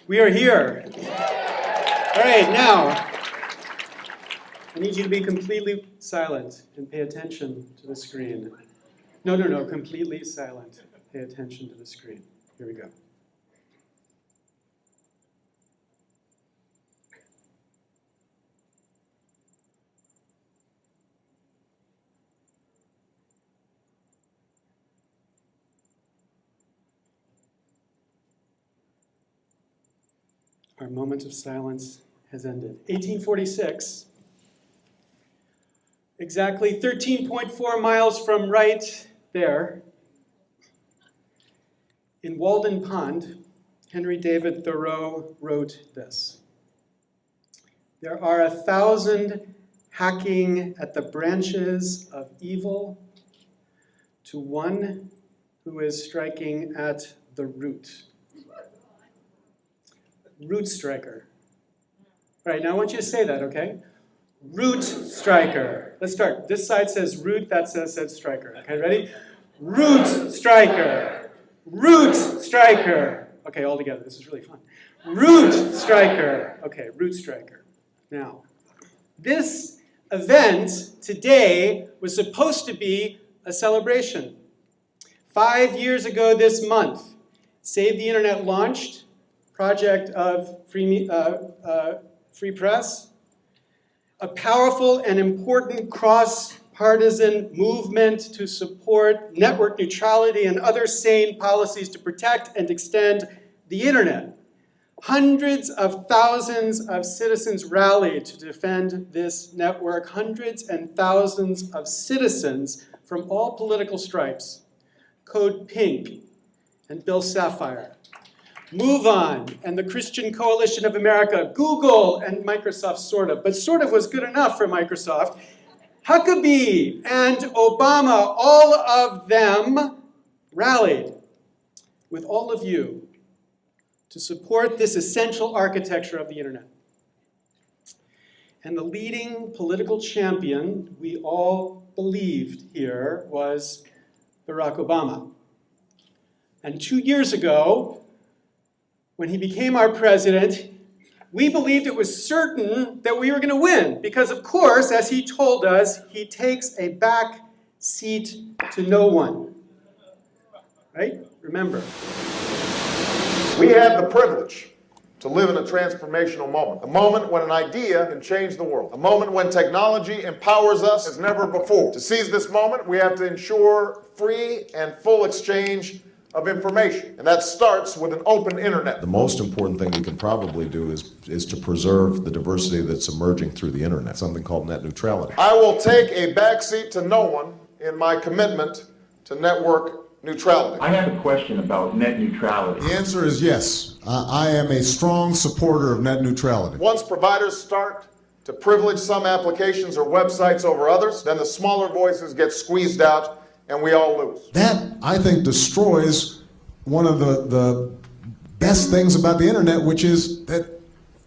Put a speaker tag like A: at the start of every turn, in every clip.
A: We are here. All right, now, I need you to be completely silent and pay attention to the screen. No, completely silent. Pay attention to the screen. Here we go. Our moment of silence has ended. 1846, exactly 13.4 miles from right there, in Walden Pond, Henry David Thoreau wrote this: "There are 1,000 hacking at the branches of evil to one who is striking at the root." Rootstriker. All right, now I want you to say that, okay? Rootstriker. Let's start. This side says root, that says striker. Okay, ready? Rootstriker. Rootstriker. Okay, all together. This is really fun. Rootstriker. Okay, Rootstriker. Now, this event today was supposed to be a celebration. 5 years ago this month, Save the Internet launched, project of free press, a powerful and important cross-partisan movement to support network neutrality and other sane policies to protect and extend the Internet. Hundreds of thousands of citizens rallied to defend this network. Hundreds and thousands of citizens from all political stripes. Code Pink and Bill Sapphire. Move On and the Christian Coalition of America, Google and Microsoft, sort of, but sort of was good enough for Microsoft. Huckabee and Obama, all of them rallied with all of you to support this essential architecture of the Internet. And the leading political champion we all believed here was Barack Obama. And 2 years ago, when he became our president, we believed it was certain that we were going to win because, of course, as he told us, he takes a back seat to no one. Right? Remember.
B: We have the privilege to live in a transformational moment, a moment when an idea can change the world, a moment when technology empowers us as never before. To seize this moment, we have to ensure free and full exchange of information, and that starts with an open internet.
C: The most important thing we can probably do is to preserve the diversity that's emerging through the internet, something called net neutrality.
B: I will take a backseat to no one in my commitment to network neutrality.
D: I have a question about net neutrality.
E: The answer is yes. I am a strong supporter of net neutrality.
B: Once providers start to privilege some applications or websites over others, then the smaller voices get squeezed out and we all lose.
E: That, I think, destroys one of the best things about the internet, which is that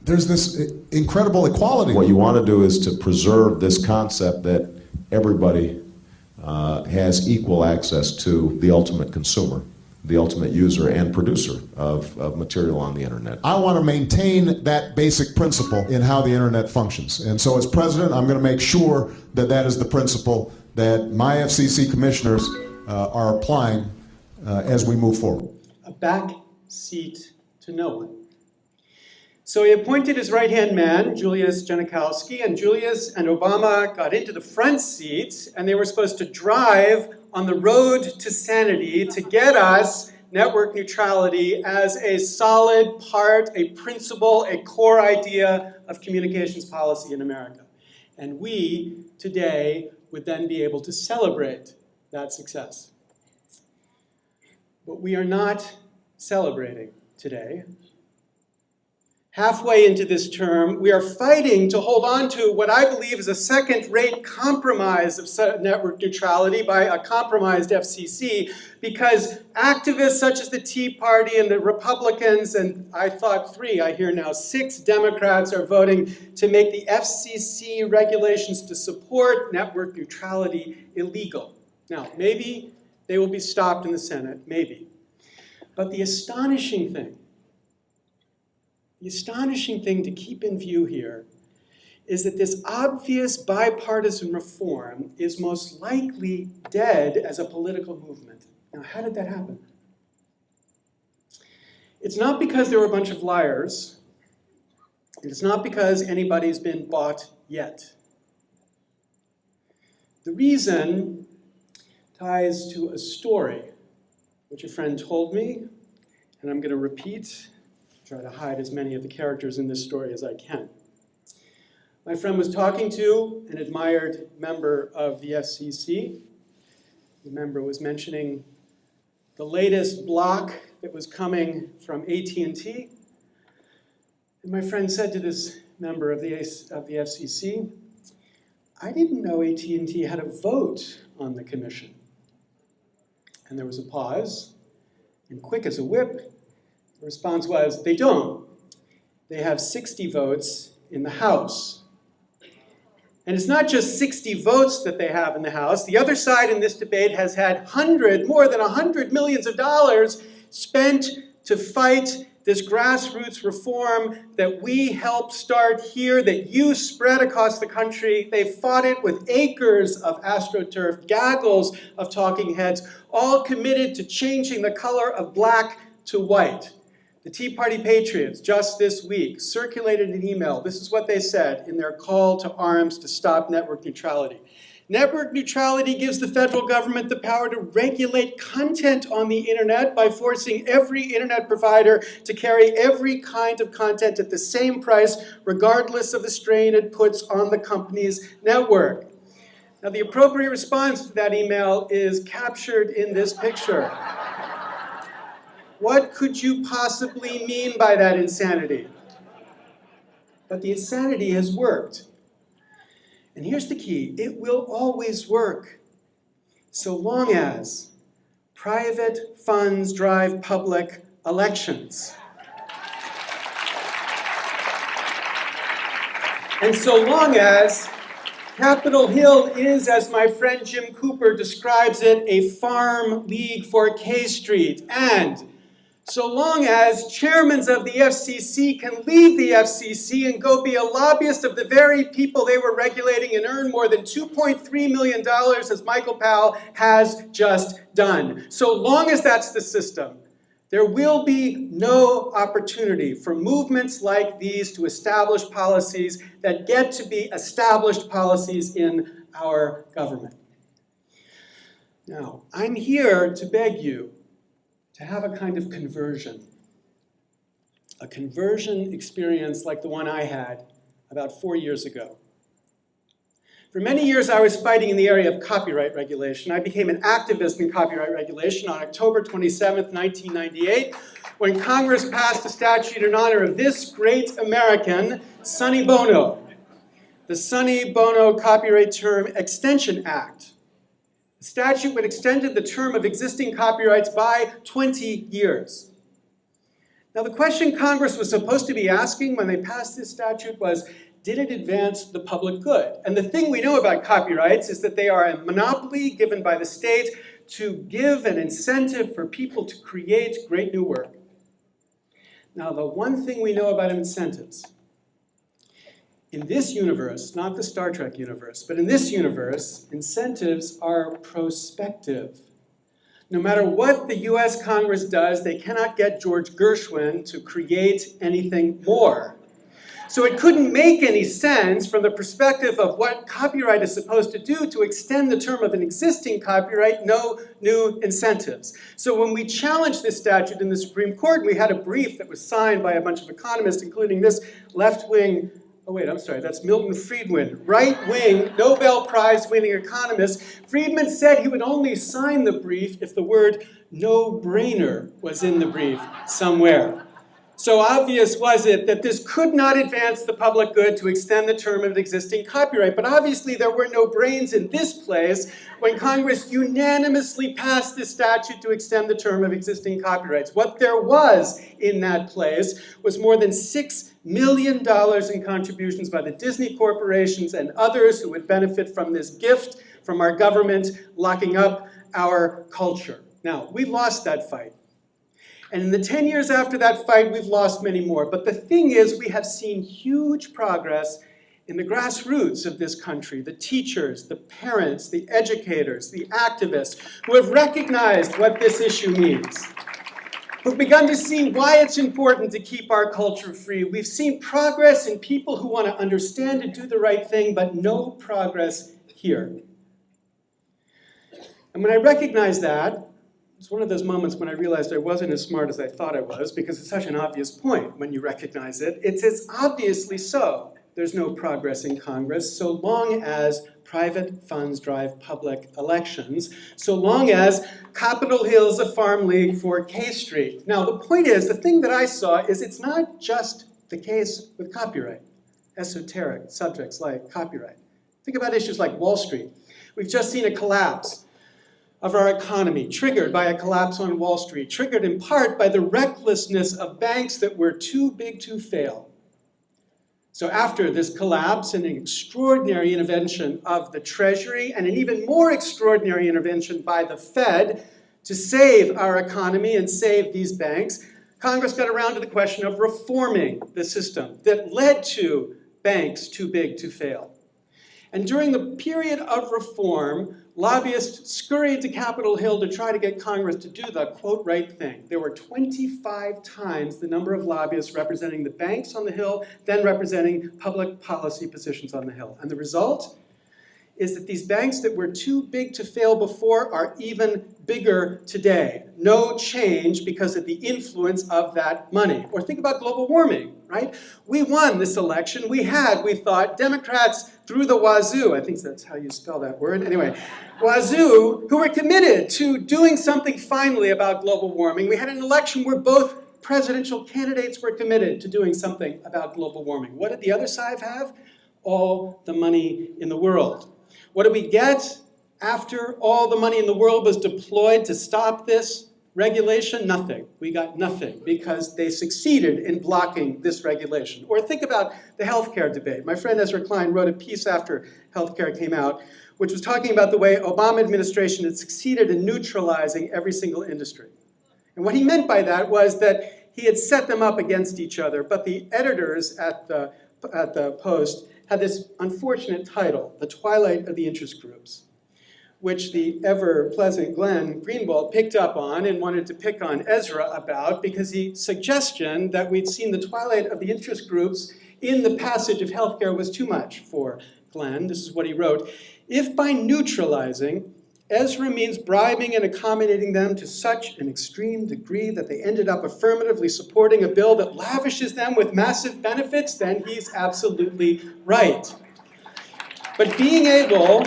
E: there's this incredible equality.
C: What you want to do is to preserve this concept that everybody has equal access to the ultimate consumer, the ultimate user and producer of material on the internet.
E: I want to maintain that basic principle in how the internet functions. And so as president, I'm going to make sure that that is the principle that my FCC commissioners are applying as we move forward.
A: A back seat to no one. So he appointed his right-hand man, Julius Janikowski, and Julius and Obama got into the front seat, and they were supposed to drive on the road to sanity to get us network neutrality as a solid part, a principle, a core idea of communications policy in America. And we, today, would then be able to celebrate that success. But we are not celebrating today. Halfway into this term, we are fighting to hold on to what I believe is a second-rate compromise of network neutrality by a compromised FCC, because activists such as the Tea Party and the Republicans, and I thought 3, I hear now 6 Democrats are voting to make the FCC regulations to support network neutrality illegal. Now, maybe they will be stopped in the Senate, maybe. But the astonishing thing The astonishing thing to keep in view here is that this obvious bipartisan reform is most likely dead as a political movement. Now, how did that happen? It's not because there were a bunch of liars, and it's not because anybody's been bought yet. The reason ties to a story which a friend told me, and I'm going to repeat, try to hide as many of the characters in this story as I can. My friend was talking to an admired member of the FCC. The member was mentioning the latest block that was coming from AT&T. And my friend said to this member of the FCC, I didn't know AT&T had a vote on the commission. And there was a pause, and quick as a whip, the response was, they don't. They have 60 votes in the House. And it's not just 60 votes that they have in the House. The other side in this debate has had more than $100 million spent to fight this grassroots reform that we helped start here, that you spread across the country. They fought it with acres of AstroTurf, gaggles of talking heads, all committed to changing the color of black to white. The Tea Party Patriots, just this week, circulated an email. This is what they said in their call to arms to stop network neutrality. Network neutrality gives the federal government the power to regulate content on the internet by forcing every internet provider to carry every kind of content at the same price, regardless of the strain it puts on the company's network. Now, the appropriate response to that email is captured in this picture. What could you possibly mean by that insanity? But the insanity has worked. And here's the key, it will always work, so long as private funds drive public elections. And so long as Capitol Hill is, as my friend Jim Cooper describes it, a farm league for K Street, and so long as chairmen of the FCC can leave the FCC and go be a lobbyist of the very people they were regulating and earn more than $2.3 million, as Michael Powell has just done. So long as that's the system, there will be no opportunity for movements like these to establish policies that get to be established policies in our government. Now, I'm here to beg you to have a kind of conversion experience like the one I had about 4 years ago. For many years, I was fighting in the area of copyright regulation. I became an activist in copyright regulation on October 27th, 1998, when Congress passed a statute in honor of this great American, Sonny Bono, the Sonny Bono Copyright Term Extension Act. The statute would extended the term of existing copyrights by 20 years. Now, the question Congress was supposed to be asking when they passed this statute was, did it advance the public good? And the thing we know about copyrights is that they are a monopoly given by the state to give an incentive for people to create great new work. Now, the one thing we know about incentives, in this universe, not the Star Trek universe, but in this universe, incentives are prospective. No matter what the US Congress does, they cannot get George Gershwin to create anything more. So it couldn't make any sense from the perspective of what copyright is supposed to do to extend the term of an existing copyright, no new incentives. So when we challenged this statute in the Supreme Court, we had a brief that was signed by a bunch of economists, including this left-wing, that's Milton Friedman, right-wing, Nobel Prize-winning economist. Friedman said he would only sign the brief if the word no-brainer was in the brief somewhere. So obvious was it that this could not advance the public good to extend the term of an existing copyright. But obviously there were no brains in this place when Congress unanimously passed this statute to extend the term of existing copyrights. What there was in that place was more than $6 million in contributions by the Disney corporations and others who would benefit from this gift from our government locking up our culture. Now, we lost that fight. And in the 10 years after that fight, we've lost many more. But the thing is, we have seen huge progress in the grassroots of this country, the teachers, the parents, the educators, the activists, who have recognized what this issue means, who've begun to see why it's important to keep our culture free. We've seen progress in people who want to understand and do the right thing, but no progress here. And when I recognized that, it's one of those moments when I realized I wasn't as smart as I thought I was, because it's such an obvious point when you recognize it. It's as obviously so. There's no progress in Congress so long as private funds drive public elections, so long as Capitol Hill is a farm league for K Street. Now, the point is, the thing that I saw is it's not just the case with copyright, esoteric subjects like copyright. Think about issues like Wall Street. We've just seen a collapse of our economy, triggered by a collapse on Wall Street, triggered in part by the recklessness of banks that were too big to fail. So after this collapse and an extraordinary intervention of the Treasury and an even more extraordinary intervention by the Fed to save our economy and save these banks, Congress got around to the question of reforming the system that led to banks too big to fail. And during the period of reform, lobbyists scurried to Capitol Hill to try to get Congress to do the, quote, right thing. There were 25 times the number of lobbyists representing the banks on the Hill than representing public policy positions on the Hill. And the result is that these banks that were too big to fail before are even bigger today. No change because of the influence of that money. Or think about global warming, right? We won this election. We thought, Democrats through the wazoo, I think that's how you spell that word, anyway, wazoo, who were committed to doing something finally about global warming. We had an election where both presidential candidates were committed to doing something about global warming. What did the other side have? All the money in the world. What did we get after all the money in the world was deployed to stop this regulation? Nothing. We got nothing because they succeeded in blocking this regulation. Or think about the healthcare debate. My friend Ezra Klein wrote a piece after healthcare came out, which was talking about the way Obama administration had succeeded in neutralizing every single industry. And what he meant by that was that he had set them up against each other, but the editors at the Post had this unfortunate title, The Twilight of the Interest Groups, which the ever-pleasant Glenn Greenwald picked up on and wanted to pick on Ezra about because the suggestion that we'd seen the twilight of the interest groups in the passage of healthcare was too much for Glenn. This is what he wrote. If by neutralizing, Ezra means bribing and accommodating them to such an extreme degree that they ended up affirmatively supporting a bill that lavishes them with massive benefits, then he's absolutely right. But being able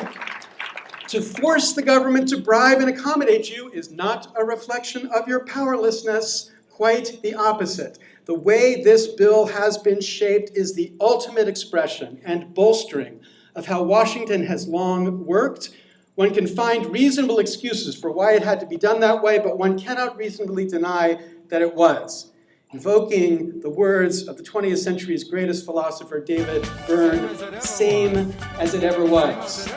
A: to force the government to bribe and accommodate you is not a reflection of your powerlessness, quite the opposite. The way this bill has been shaped is the ultimate expression and bolstering of how Washington has long worked. One can find reasonable excuses for why it had to be done that way, but one cannot reasonably deny that it was. Invoking the words of the 20th century's greatest philosopher, David Byrne, same as it ever was.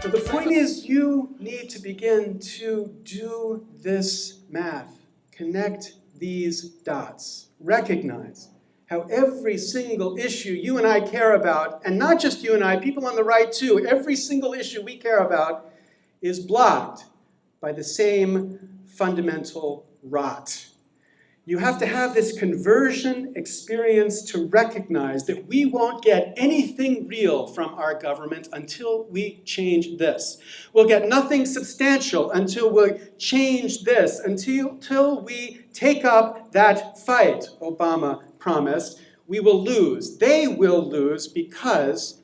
A: But the point is, you need to begin to do this math, connect these dots, recognize how every single issue you and I care about, and not just you and I, people on the right too, every single issue we care about is blocked by the same fundamental rot. You have to have this conversion experience to recognize that we won't get anything real from our government until we change this. We'll get nothing substantial until we change this, until we take up that fight, Obama promised. We will lose. They will lose because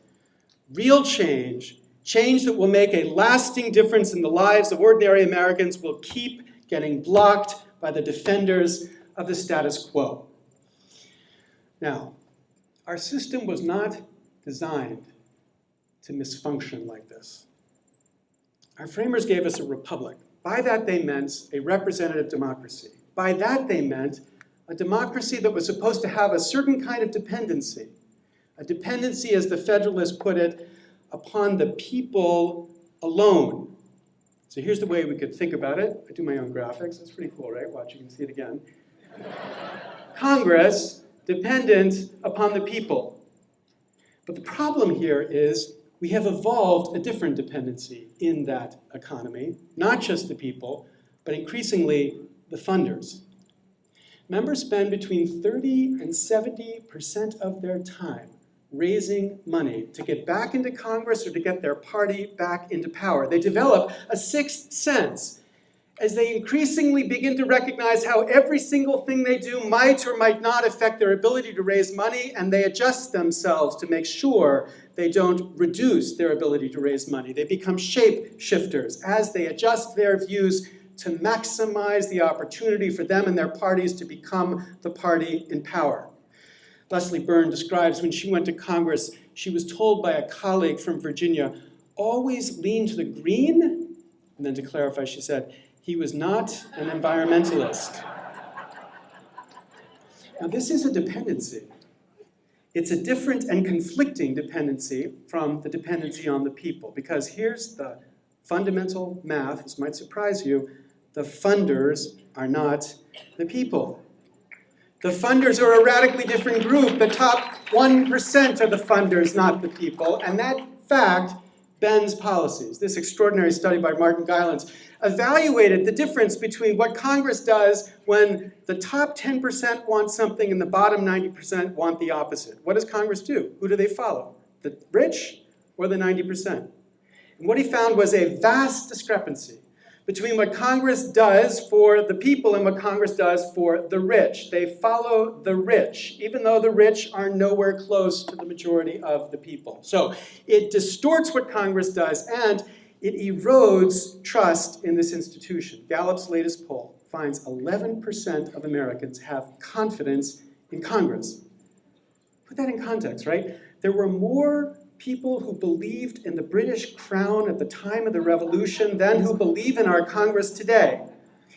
A: real change, change that will make a lasting difference in the lives of ordinary Americans, will keep getting blocked by the defenders of the status quo. Now, our system was not designed to misfunction like this. Our framers gave us a republic. By that they meant a representative democracy. By that they meant a democracy that was supposed to have a certain kind of dependency. A dependency, as the Federalists put it, upon the people alone. So here's the way we could think about it. I do my own graphics. That's pretty cool, right? Watch, you can see it again. Congress, dependent upon the people. But the problem here is we have evolved a different dependency in that economy, not just the people, but increasingly the funders. Members spend between 30 and 70% of their time raising money to get back into Congress or to get their party back into power. They develop a sixth sense as they increasingly begin to recognize how every single thing they do might or might not affect their ability to raise money, and they adjust themselves to make sure they don't reduce their ability to raise money. They become shape shifters as they adjust their views to maximize the opportunity for them and their parties to become the party in power. Leslie Byrne describes when she went to Congress, she was told by a colleague from Virginia, always lean to the green, and then to clarify, she said, he was not an environmentalist. Now this is a dependency. It's a different and conflicting dependency from the dependency on the people, because here's the fundamental math, this might surprise you, the funders are not the people. The funders are a radically different group. The top 1% are the funders, not the people, and that fact bends policies. This extraordinary study by Martin Gylens evaluated the difference between what Congress does when the top 10% want something and the bottom 90% want the opposite. What does Congress do? Who do they follow? The rich or the 90%? And what he found was a vast discrepancy between what Congress does for the people and what Congress does for the rich. They follow the rich, even though the rich are nowhere close to the majority of the people. So it distorts what Congress does, and it erodes trust in this institution. Gallup's latest poll finds 11% of Americans have confidence in Congress. Put that in context, right? There were more people who believed in the British crown at the time of the Revolution than who believe in our Congress today.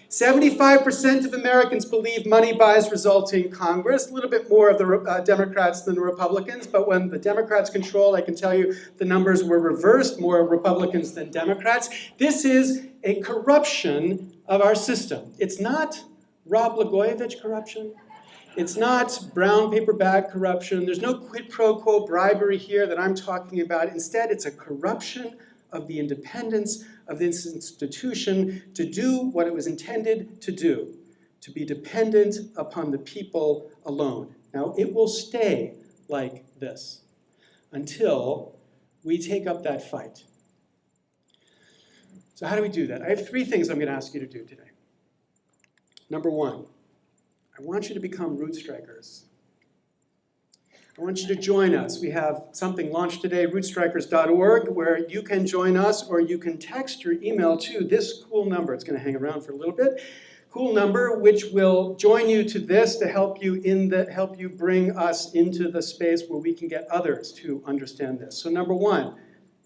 A: 75% of Americans believe money buys results in Congress, a little bit more of the Democrats than the Republicans, but when the Democrats controlled, I can tell you the numbers were reversed, more Republicans than Democrats. This is a corruption of our system. It's not Rob Blagojevich corruption. It's not brown paper bag corruption. There's no quid pro quo bribery here that I'm talking about. Instead, it's a corruption of the independence of this institution to do what it was intended to do, to be dependent upon the people alone. Now, it will stay like this until we take up that fight. So how do we do that? I have three things I'm going to ask you to do today. Number one, I want you to become Rootstrikers. I want you to join us. We have something launched today, rootstrikers.org, where you can join us, or you can text your email to this cool number. It's going to hang around for a little bit. Cool number, which will join you to this to help you bring us into the space where we can get others to understand this. So number one,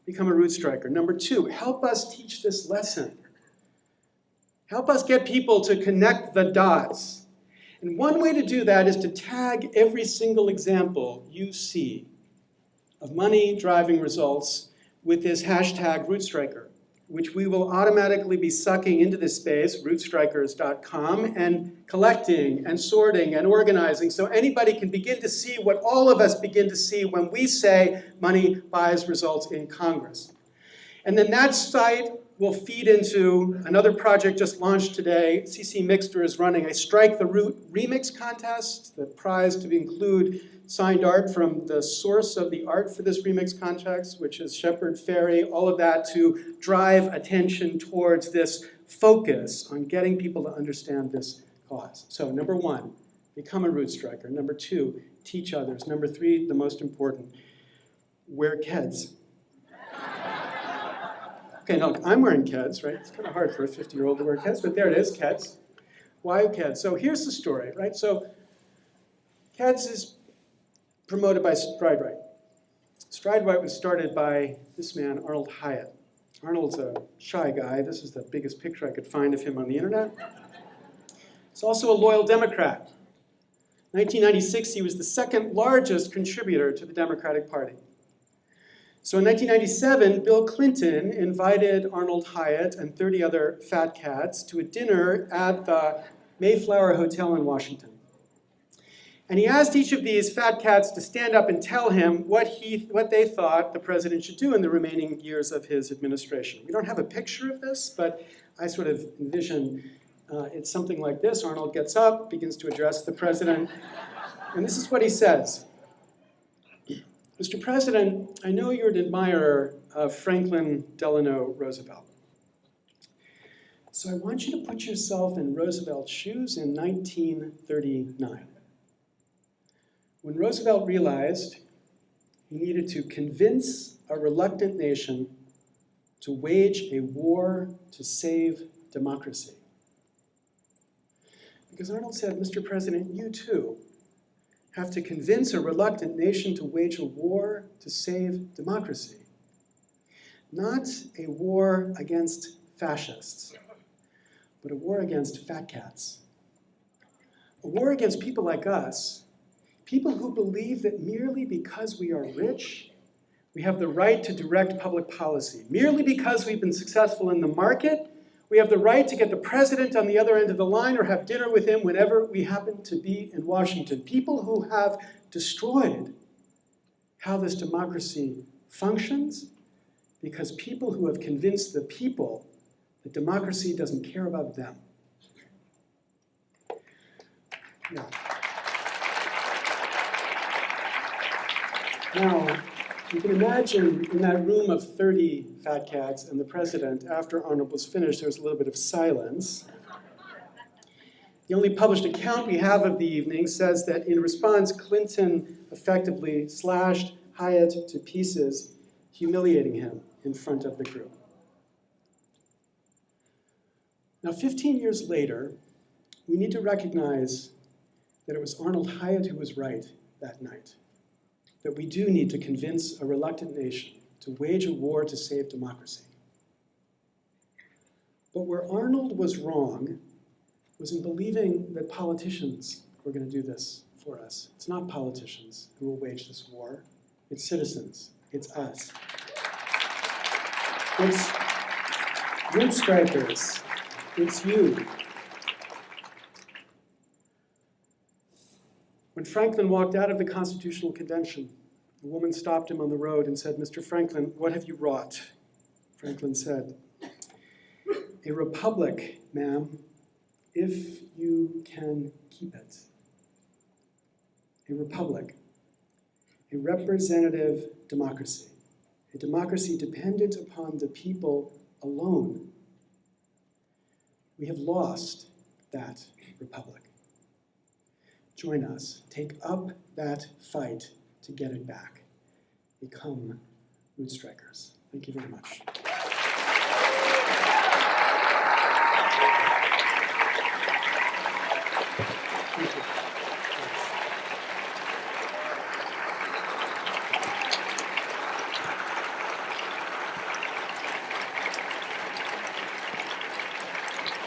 A: become a Rootstriker. Number two, help us teach this lesson. Help us get people to connect the dots. And one way to do that is to tag every single example you see of money driving results with this hashtag Rootstriker, which we will automatically be sucking into this space, rootstrikers.com, and collecting and sorting and organizing so anybody can begin to see what all of us begin to see when we say money buys results in Congress. And then that site will feed into another project just launched today. CC Mixter is running a Strike the Root remix contest. The prize to include signed art from the source of the art for this remix contest, which is Shepard Fairey, all of that to drive attention towards this focus on getting people to understand this cause. So number one, become a Rootstriker. Number two, teach others. Number three, the most important, wear Keds. Okay, now I'm wearing Keds, right? It's kind of hard for a 50-year-old to wear Keds, but there it is, Keds. Why Keds? So here's the story, right? So Keds is promoted by Stride Rite. Stride Rite was started by this man, Arnold Hyatt. Arnold's a shy guy. This is the biggest picture I could find of him on the internet. He's also a loyal Democrat. In 1996, he was the second largest contributor to the Democratic Party. So in 1997, Bill Clinton invited Arnold Hyatt and 30 other fat cats to a dinner at the Mayflower Hotel in Washington. And he asked each of these fat cats to stand up and tell him what they thought the president should do in the remaining years of his administration. We don't have a picture of this, but I sort of envision it's something like this. Arnold gets up, begins to address the president, and this is what he says. Mr. President, I know you're an admirer of Franklin Delano Roosevelt. So I want you to put yourself in Roosevelt's shoes in 1939. When Roosevelt realized he needed to convince a reluctant nation to wage a war to save democracy. Because Arnold said, Mr. President, you too have to convince a reluctant nation to wage a war to save democracy. Not a war against fascists, but a war against fat cats. A war against people like us, people who believe that merely because we are rich, we have the right to direct public policy. Merely because we've been successful in the market, we have the right to get the president on the other end of the line or have dinner with him whenever we happen to be in Washington. People who have destroyed how this democracy functions because people who have convinced the people that democracy doesn't care about them. Yeah. Now, you can imagine in that room of 30 fat cats and the president, after Arnold was finished, there was a little bit of silence. The only published account we have of the evening says that in response, Clinton effectively slashed Hyatt to pieces, humiliating him in front of the group. Now, 15 years later, we need to recognize that it was Arnold Hyatt who was right that night. That we do need to convince a reluctant nation to wage a war to save democracy. But where Arnold was wrong was in believing that politicians were going to do this for us. It's not politicians who will wage this war. It's citizens. It's us. It's Rootstrikers. It's you. When Franklin walked out of the Constitutional Convention, a woman stopped him on the road and said, Mr. Franklin, what have you wrought? Franklin said, a republic, ma'am, if you can keep it. A republic, a representative democracy, a democracy dependent upon the people alone. We have lost that republic. Join us. Take up that fight to get it back. Become Rootstrikers. Thank you very much. Thank you.